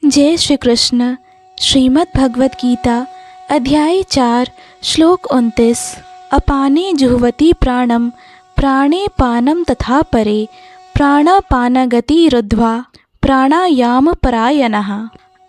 जय श्री कृष्ण। श्रीमद् भगवत गीता अध्याय 4 श्लोक 29। अपाने जुह्वति प्राणम प्राणे पानम तथा परे प्राणापानगति रुद्ध्वा प्राणायाम परायणः।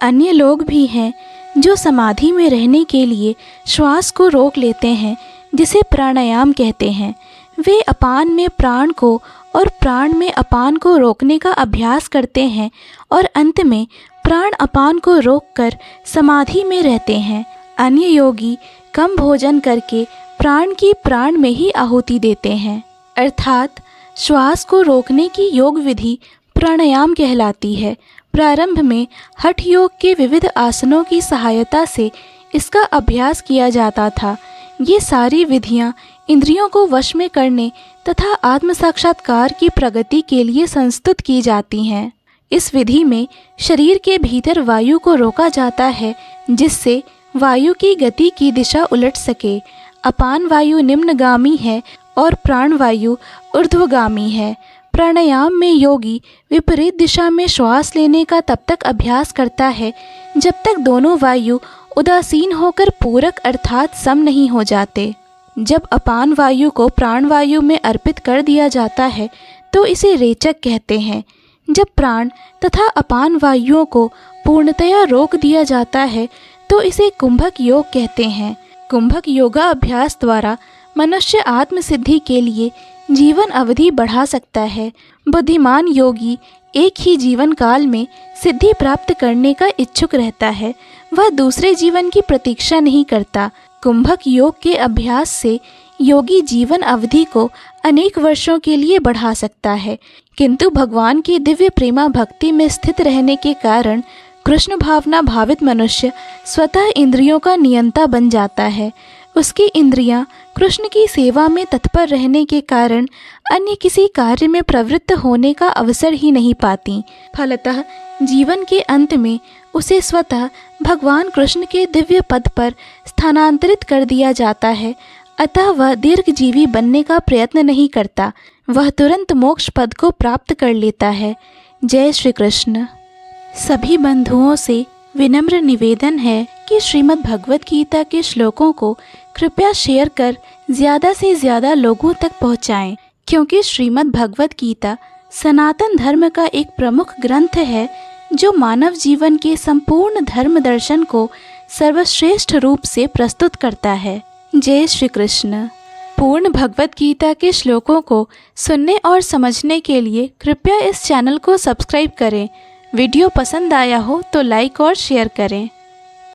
अन्य लोग भी हैं जो समाधि में रहने के लिए श्वास को रोक लेते हैं, जिसे प्राणायाम कहते हैं। वे अपान में प्राण को और प्राण में अपान को रोकने का अभ्यास करते हैं और अंत में प्राण अपान को रोककर समाधि में रहते हैं। अन्य योगी कम भोजन करके प्राण की प्राण में ही आहुति देते हैं, अर्थात श्वास को रोकने की योग विधि प्राणायाम कहलाती है। प्रारंभ में हठ योग के विविध आसनों की सहायता से इसका अभ्यास किया जाता था। ये सारी विधियाँ इंद्रियों को वश में करने तथा आत्म साक्षात्कार की प्रगति के लिए संस्तुत की जाती हैं। इस विधि में शरीर के भीतर वायु को रोका जाता है, जिससे वायु की गति की दिशा उलट सके। अपान वायु निम्नगामी है और प्राण वायु ऊर्ध्वगामी है। प्राणायाम में योगी विपरीत दिशा में श्वास लेने का तब तक अभ्यास करता है जब तक दोनों वायु उदासीन होकर पूरक अर्थात सम नहीं हो जाते। जब अपान वायु को प्राण वायु में अर्पित कर दिया जाता है तो इसे रेचक कहते हैं। जब प्राण तथा अपान वायुओं को पूर्णतया रोक दिया जाता है तो इसे कुंभक योग कहते हैं। कुंभक योगा अभ्यास द्वारा मनुष्य आत्मसिद्धि के लिए जीवन अवधि बढ़ा सकता है। बुद्धिमान योगी एक ही जीवन काल में सिद्धि प्राप्त करने का इच्छुक रहता है, वह दूसरे जीवन की प्रतीक्षा नहीं करता। कुंभक योग के अभ्यास से योगी जीवन अवधि को अनेक वर्षों के लिए बढ़ा सकता है, किंतु भगवान की दिव्य प्रेमा भक्ति में स्थित रहने के कारण कृष्ण भावना भावित मनुष्य स्वतः इंद्रियों का नियंता बन जाता है। उसकी इंद्रियां कृष्ण की सेवा में तत्पर रहने के कारण अन्य किसी कार्य में प्रवृत्त होने का अवसर ही नहीं पाती। फलतः जीवन के अंत में उसे स्वतः भगवान कृष्ण के दिव्य पद पर स्थानांतरित कर दिया जाता है। अतः वह दीर्घजीवी बनने का प्रयत्न नहीं करता, वह तुरंत मोक्ष पद को प्राप्त कर लेता है। जय श्री कृष्ण। सभी बंधुओं से विनम्र निवेदन है कि श्रीमद् भगवत गीता के श्लोकों को कृपया शेयर कर ज़्यादा से ज़्यादा लोगों तक पहुँचाएं, क्योंकि श्रीमद् भगवत गीता सनातन धर्म का एक प्रमुख ग्रंथ है जो मानव जीवन के संपूर्ण धर्म दर्शन को सर्वश्रेष्ठ रूप से प्रस्तुत करता है। जय श्री कृष्ण। पूर्ण भगवत गीता के श्लोकों को सुनने और समझने के लिए कृपया इस चैनल को सब्सक्राइब करें। वीडियो पसंद आया हो तो लाइक और शेयर करें।